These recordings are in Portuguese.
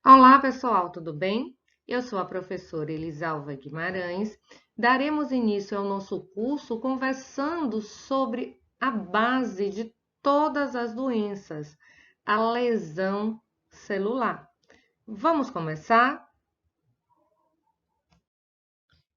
Olá, pessoal, tudo bem? Eu sou a professora Elisalva Guimarães. Daremos início ao nosso curso conversando sobre a base de todas as doenças, a lesão celular. Vamos começar?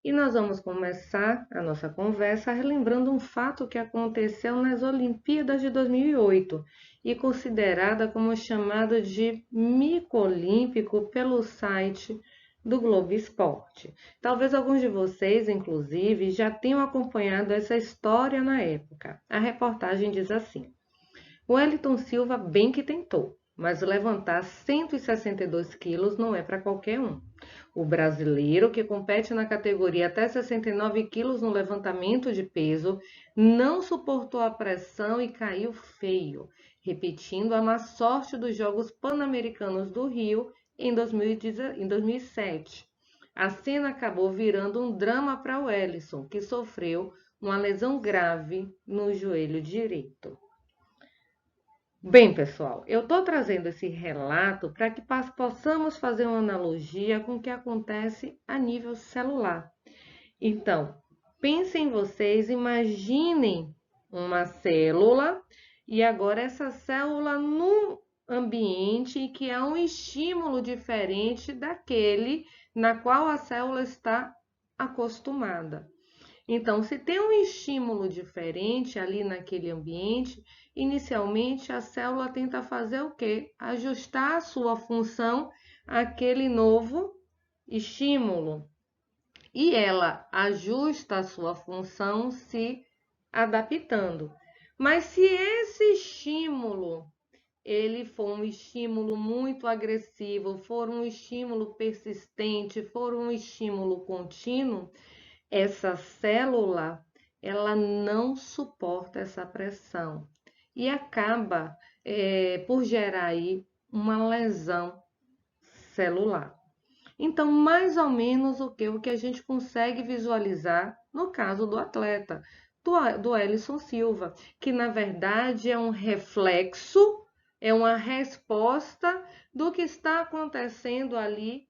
E nós vamos começar a nossa conversa relembrando um fato que aconteceu nas Olimpíadas de 2008 e considerada como chamado de mico olímpico pelo site do Globo Esporte. Talvez alguns de vocês, inclusive, já tenham acompanhado essa história na época. A reportagem diz assim: Wellington Silva bem que tentou, mas levantar 162 quilos não é para qualquer um. O brasileiro, que compete na categoria até 69 quilos no levantamento de peso, não suportou a pressão e caiu feio, repetindo a má sorte dos Jogos Pan-Americanos do Rio em 2007. A cena acabou virando um drama para o Wellington, que sofreu uma lesão grave no joelho direito. Bem, pessoal, eu estou trazendo esse relato para que possamos fazer uma analogia com o que acontece a nível celular. Então, pensem vocês, imaginem uma célula e agora essa célula num ambiente que é um estímulo diferente daquele na qual a célula está acostumada. Então, se tem um estímulo diferente ali naquele ambiente, inicialmente a célula tenta fazer o quê? Ajustar a sua função àquele novo estímulo. E ela ajusta a sua função se adaptando. Mas se esse estímulo ele for um estímulo muito agressivo, for um estímulo persistente, for um estímulo contínuo, essa célula ela não suporta essa pressão e acaba por gerar aí uma lesão celular. Então, mais ou menos o que a gente consegue visualizar no caso do atleta, do Ellison Silva, que na verdade é um reflexo, é uma resposta do que está acontecendo ali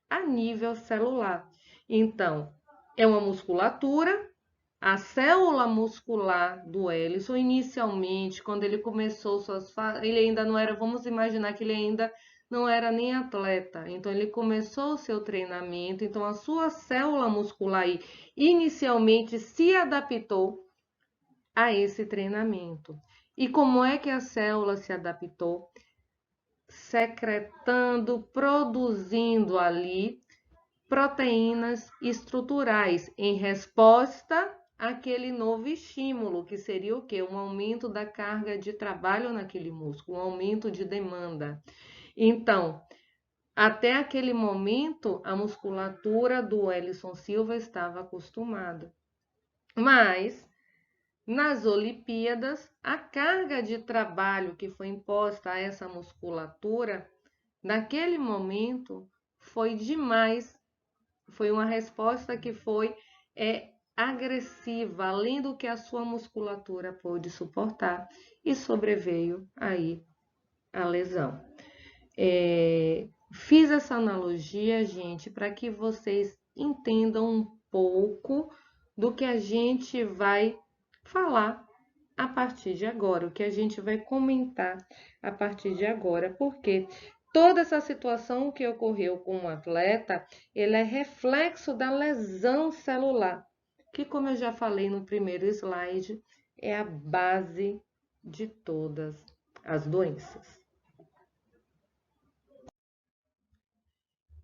a nível celular. Então, é uma musculatura. A célula muscular do Ellison, inicialmente, quando ele começou ele ainda não era, vamos imaginar que ele ainda não era nem atleta. Então, ele começou o seu treinamento. Então, a sua célula muscular aí, inicialmente se adaptou a esse treinamento. E como é que a célula se adaptou? Secretando, produzindo ali proteínas estruturais em resposta àquele novo estímulo, que seria o quê? Um aumento da carga de trabalho naquele músculo, um aumento de demanda. Então, até aquele momento, a musculatura do Ellison Silva estava acostumada. Mas, nas Olimpíadas, a carga de trabalho que foi imposta a essa musculatura, naquele momento, foi demais. Foi uma resposta que foi agressiva, além do que a sua musculatura pôde suportar, e sobreveio aí a lesão. Fiz essa analogia, gente, para que vocês entendam um pouco do que a gente vai falar a partir de agora, o que a gente vai comentar a partir de agora, porque toda essa situação que ocorreu com o atleta, ele é reflexo da lesão celular, que, como eu já falei no primeiro slide, é a base de todas as doenças.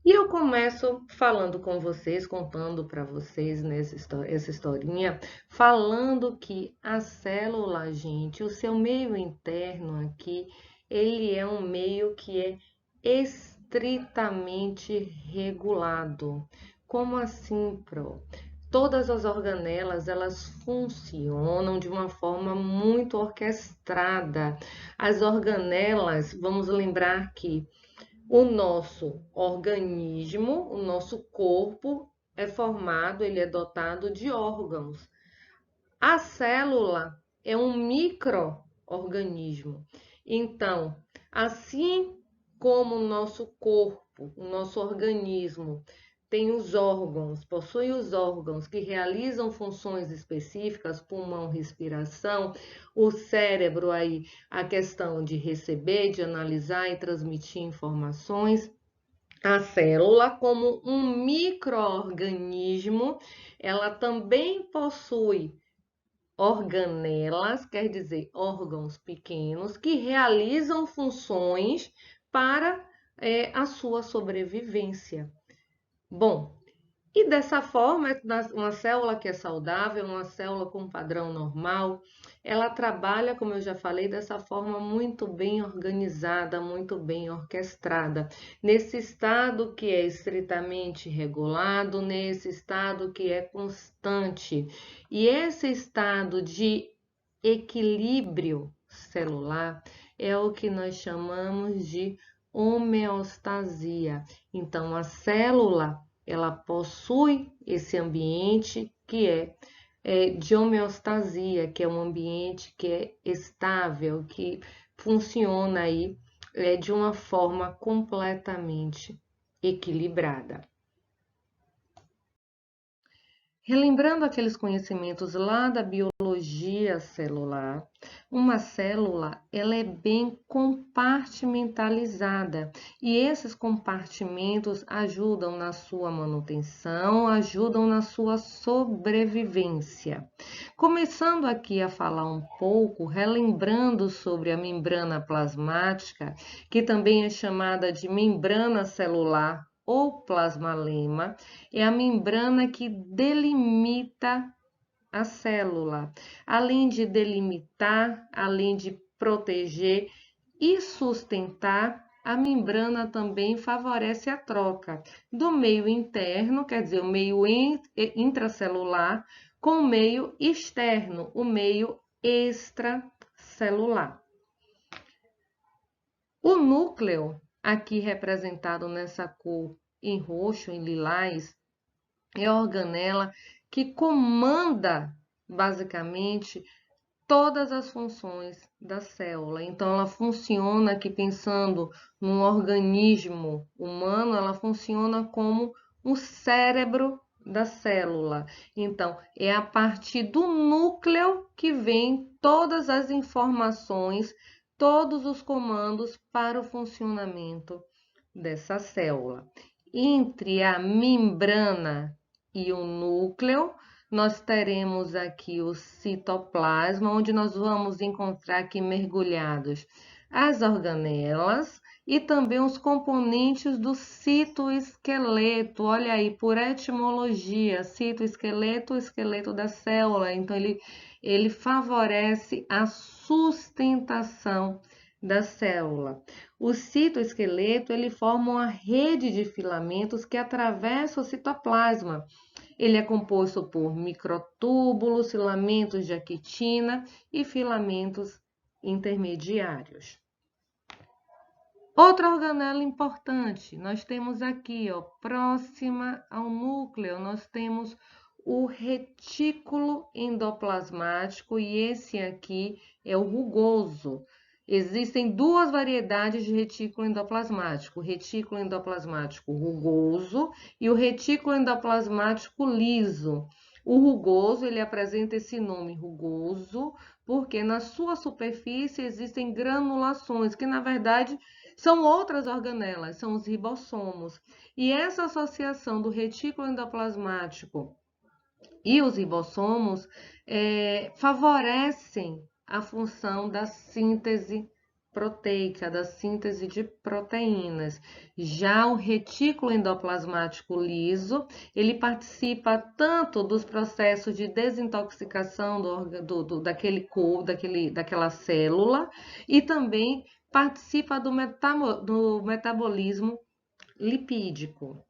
E eu começo falando com vocês, contando para vocês essa historinha, falando que a célula, gente, o seu meio interno aqui, ele é um meio que é estritamente regulado. Como assim, Pro? Todas as organelas, elas funcionam de uma forma muito orquestrada. As organelas, vamos lembrar que o nosso organismo, o nosso corpo é formado, ele é dotado de órgãos. A célula é um micro-organismo. Então, assim como o nosso corpo, o nosso organismo tem os órgãos, possui os órgãos que realizam funções específicas, pulmão, respiração, o cérebro aí, a questão de receber, de analisar e transmitir informações. A célula, como um micro-organismo, ela também possui organelas, quer dizer, órgãos pequenos, que realizam funções para a sua sobrevivência. Bom, e dessa forma, uma célula que é saudável, uma célula com padrão normal, ela trabalha, como eu já falei, dessa forma muito bem organizada, muito bem orquestrada, nesse estado que é estritamente regulado, nesse estado que é constante. E esse estado de equilíbrio celular é o que nós chamamos de homeostasia. Então, a célula ela possui esse ambiente que é de homeostasia, que é um ambiente que é estável, que funciona aí de uma forma completamente equilibrada. Relembrando aqueles conhecimentos lá da biologia celular, uma célula ela é bem compartimentalizada e esses compartimentos ajudam na sua manutenção, ajudam na sua sobrevivência. Começando aqui a falar um pouco, relembrando sobre a membrana plasmática, que também é chamada de membrana celular ou plasmalema, é a membrana que delimita a célula. Além de delimitar, além de proteger e sustentar, a membrana também favorece a troca do meio interno, quer dizer, o meio intracelular, com o meio externo, o meio extracelular. O núcleo, aqui representado nessa cor em roxo, em lilás, é a organela que comanda, basicamente, todas as funções da célula. Então, ela funciona aqui pensando num organismo humano, ela funciona como um cérebro da célula. Então, é a partir do núcleo que vem todas as informações, todos os comandos para o funcionamento dessa célula. Entre a membrana e o núcleo, nós teremos aqui o citoplasma, onde nós vamos encontrar aqui mergulhados as organelas e também os componentes do citoesqueleto. Olha aí, por etimologia, citoesqueleto, esqueleto da célula. Então, ele favorece a sustentação da célula. O citoesqueleto, ele forma uma rede de filamentos que atravessa o citoplasma. Ele é composto por microtúbulos, filamentos de actina e filamentos intermediários. Outra organela importante, nós temos aqui, ó, próxima ao núcleo, nós temos o retículo endoplasmático e esse aqui é o rugoso. Existem duas variedades de retículo endoplasmático, o retículo endoplasmático rugoso e o retículo endoplasmático liso. O rugoso, ele apresenta esse nome rugoso porque na sua superfície existem granulações, que na verdade são outras organelas, são os ribossomos. E essa associação do retículo endoplasmático e os ribossomos favorecem a função da síntese proteica, da síntese de proteínas. Já o retículo endoplasmático liso, ele participa tanto dos processos de desintoxicação daquela célula e também participa do metabolismo lipídico.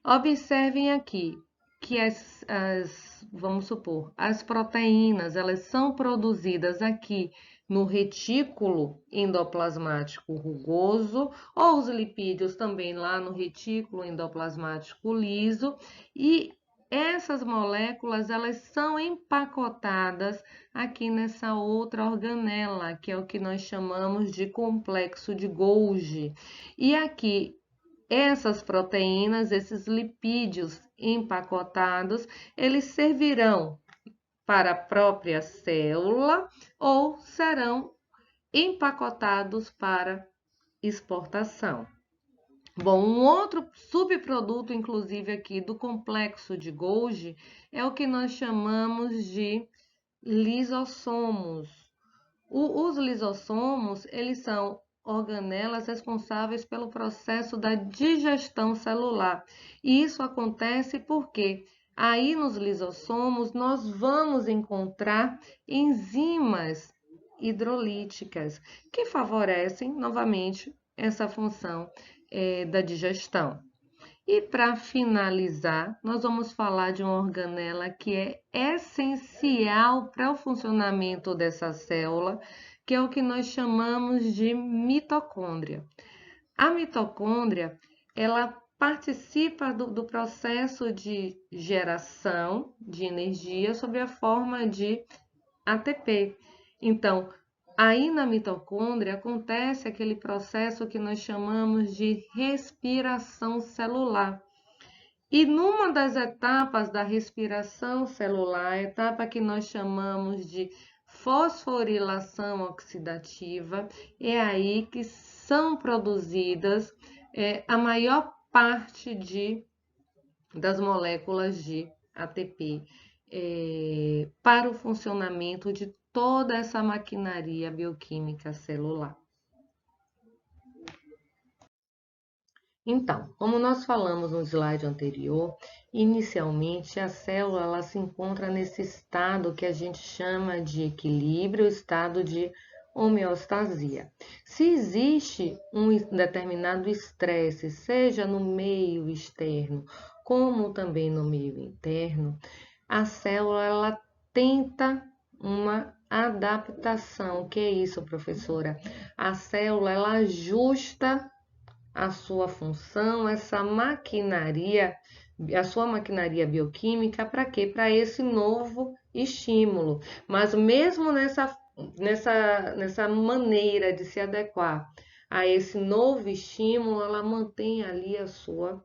Observem aqui que vamos supor, as proteínas, elas são produzidas aqui no retículo endoplasmático rugoso, ou os lipídios também lá no retículo endoplasmático liso, e essas moléculas, elas são empacotadas aqui nessa outra organela, que é o que nós chamamos de complexo de Golgi. E aqui, essas proteínas, esses lipídios empacotados, eles servirão para a própria célula ou serão empacotados para exportação. Bom, um outro subproduto, inclusive aqui do complexo de Golgi, é o que nós chamamos de lisossomos. Os lisossomos, eles são organelas responsáveis pelo processo da digestão celular. E isso acontece porque aí nos lisossomos nós vamos encontrar enzimas hidrolíticas que favorecem novamente essa função da digestão. E para finalizar, nós vamos falar de uma organela que é essencial para o funcionamento dessa célula, que é o que nós chamamos de mitocôndria. A mitocôndria, ela participa do processo de geração de energia sob a forma de ATP. Então, aí na mitocôndria acontece aquele processo que nós chamamos de respiração celular. E numa das etapas da respiração celular, a etapa que nós chamamos de fosforilação oxidativa, é aí que são produzidas a maior parte das moléculas de ATP para o funcionamento de toda essa maquinaria bioquímica celular. Então, como nós falamos no slide anterior, inicialmente a célula ela se encontra nesse estado que a gente chama de equilíbrio, estado de homeostasia. Se existe um determinado estresse, seja no meio externo, como também no meio interno, a célula ela tenta uma adaptação. O que é isso, professora? A célula ela ajusta a sua função, essa maquinaria, a sua maquinaria bioquímica, para quê? Para esse novo estímulo. Mas mesmo nessa maneira de se adequar a esse novo estímulo, ela mantém ali a sua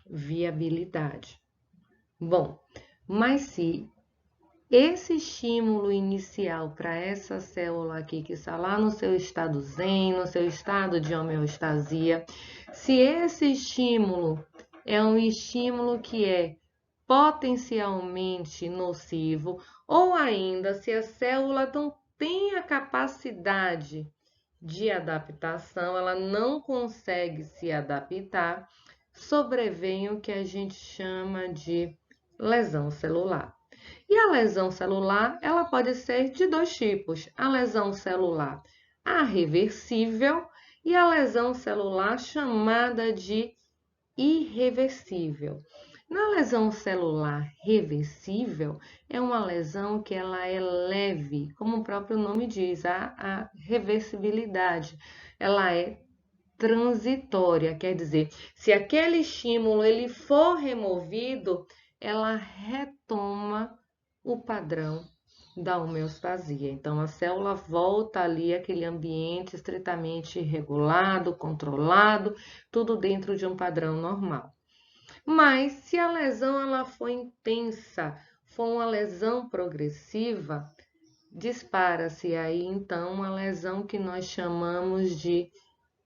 viabilidade. Bom, mas se esse estímulo inicial para essa célula aqui, que está lá no seu estado zen, no seu estado de homeostasia, se esse estímulo é um estímulo que é potencialmente nocivo, ou ainda se a célula não tem a capacidade de adaptação, ela não consegue se adaptar, sobrevém o que a gente chama de lesão celular. E a lesão celular, ela pode ser de dois tipos: a lesão celular irreversível e a lesão celular chamada de irreversível. Na lesão celular reversível, é uma lesão que ela é leve, como o próprio nome diz, a reversibilidade. Ela é transitória, quer dizer, se aquele estímulo ele for removido, ela retoma o padrão da homeostasia. Então, a célula volta ali àquele ambiente estritamente regulado, controlado, tudo dentro de um padrão normal. Mas, se a lesão ela for intensa, for uma lesão progressiva, dispara-se aí, então, uma lesão que nós chamamos de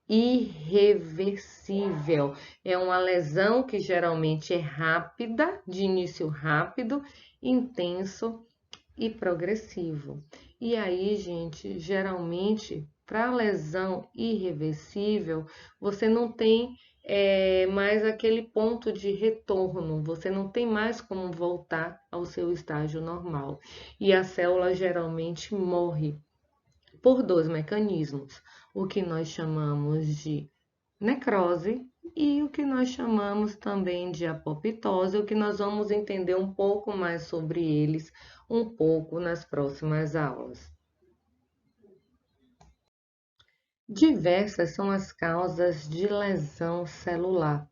irreversível. É uma lesão que geralmente é rápida, de início rápido, intenso e progressivo. E aí, gente, geralmente, para lesão irreversível, você não tem mais aquele ponto de retorno, você não tem mais como voltar ao seu estágio normal. E a célula geralmente morre por dois mecanismos, o que nós chamamos de necrose e o que nós chamamos também de apoptose, o que nós vamos entender um pouco mais sobre eles um pouco nas próximas aulas. Diversas são as causas de lesão celular,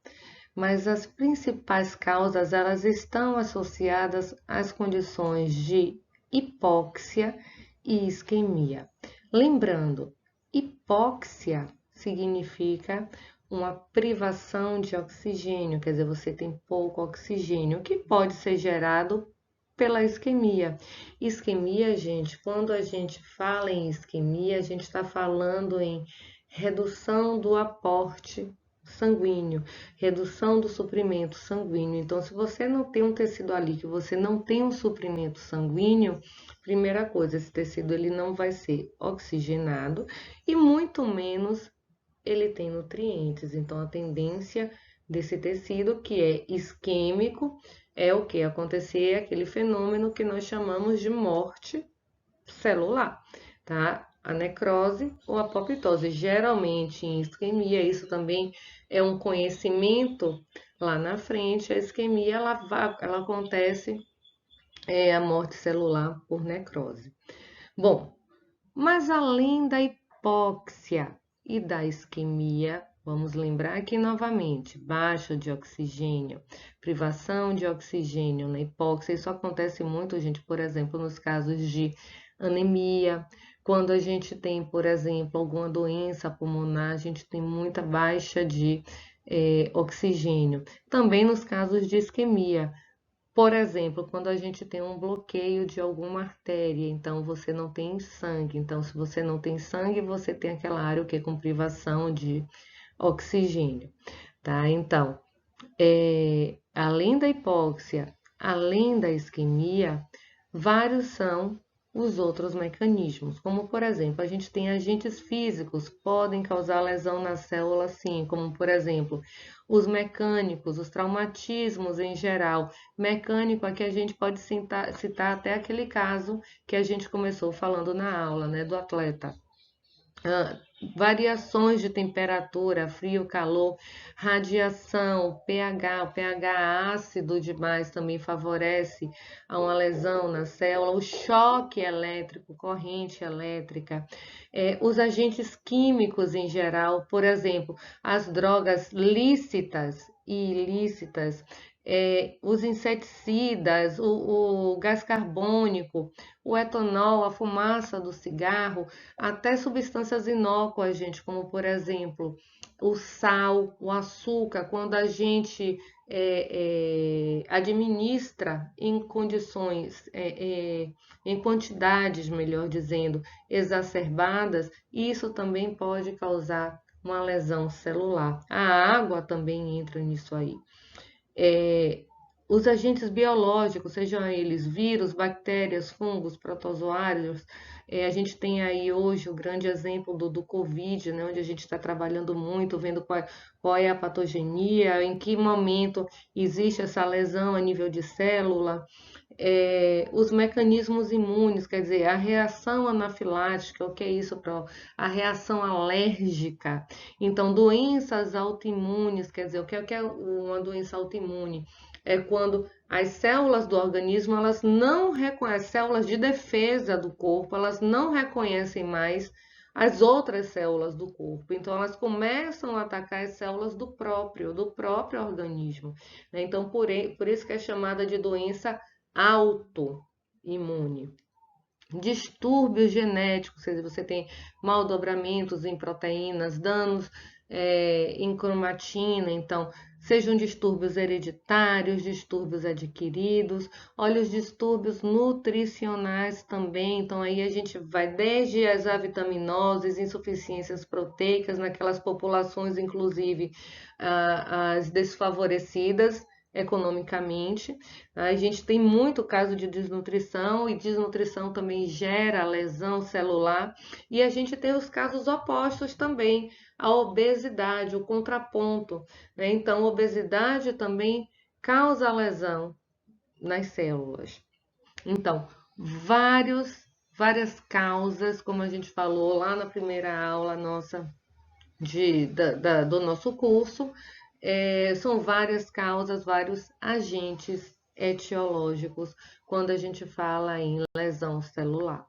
mas as principais causas elas estão associadas às condições de hipóxia e isquemia. Lembrando, hipóxia significa uma privação de oxigênio, quer dizer, você tem pouco oxigênio, que pode ser gerado pela isquemia. Isquemia, gente, quando a gente fala em isquemia, a gente está falando em redução do aporte sanguíneo, redução do suprimento sanguíneo. Então, se você não tem um tecido ali, que você não tem um suprimento sanguíneo, primeira coisa, esse tecido ele não vai ser oxigenado e muito menos ele tem nutrientes. Então, a tendência desse tecido, que é isquêmico, é o que? Acontecer aquele fenômeno que nós chamamos de morte celular, tá? A necrose ou a apoptose. Geralmente em isquemia, isso também é um conhecimento lá na frente, a isquemia ela acontece a morte celular por necrose. Bom, mas além da hipóxia e da isquemia, vamos lembrar aqui novamente, baixa de oxigênio, privação de oxigênio na hipóxia, isso acontece muito, gente, por exemplo, nos casos de anemia, quando a gente tem, por exemplo, alguma doença pulmonar, a gente tem muita baixa de oxigênio. Também nos casos de isquemia, por exemplo, quando a gente tem um bloqueio de alguma artéria, então você não tem sangue. Então, se você não tem sangue, você tem aquela área o que com privação de oxigênio, tá? Então, além da hipóxia, além da isquemia, vários são os outros mecanismos, como por exemplo, a gente tem agentes físicos que podem causar lesão na célula, sim, como por exemplo, os mecânicos, os traumatismos em geral. Mecânico, aqui a gente pode citar até aquele caso que a gente começou falando na aula, né, do atleta. Variações de temperatura, frio, calor, radiação, pH, o pH ácido demais também favorece a uma lesão na célula, o choque elétrico, corrente elétrica, os agentes químicos em geral, por exemplo, as drogas lícitas e ilícitas, os inseticidas, o gás carbônico, o etanol, a fumaça do cigarro, até substâncias inócuas, gente, como por exemplo o sal, o açúcar, quando a gente administra em condições, em quantidades, melhor dizendo, exacerbadas, isso também pode causar uma lesão celular. A água também entra nisso aí. Os agentes biológicos, sejam eles vírus, bactérias, fungos, protozoários, a gente tem aí hoje o grande exemplo do Covid, né, onde a gente está trabalhando muito, vendo qual é a patogenia, em que momento existe essa lesão a nível de célula, os mecanismos imunes, quer dizer, a reação anafilática, o que é isso, a reação alérgica. Então, doenças autoimunes, quer dizer, o que é uma doença autoimune? É quando as células do organismo, elas não reconhecem, células de defesa do corpo, elas não reconhecem mais as outras células do corpo. Então, elas começam a atacar as células do próprio organismo, né? Então, por isso que é chamada de doença autoimune. Distúrbios genéticos, ou seja, você tem maldobramentos em proteínas, danos em cromatina, então, sejam distúrbios hereditários, distúrbios adquiridos, olha os distúrbios nutricionais também, então aí a gente vai desde as avitaminoses, insuficiências proteicas, naquelas populações, inclusive, as desfavorecidas economicamente. A gente tem muito caso de desnutrição e desnutrição também gera lesão celular. E a gente tem os casos opostos também, a obesidade, o contraponto, né? Então, a obesidade também causa lesão nas células. Então, várias causas, como a gente falou lá na primeira aula nossa do nosso curso, são várias causas, vários agentes etiológicos quando a gente fala em lesão celular.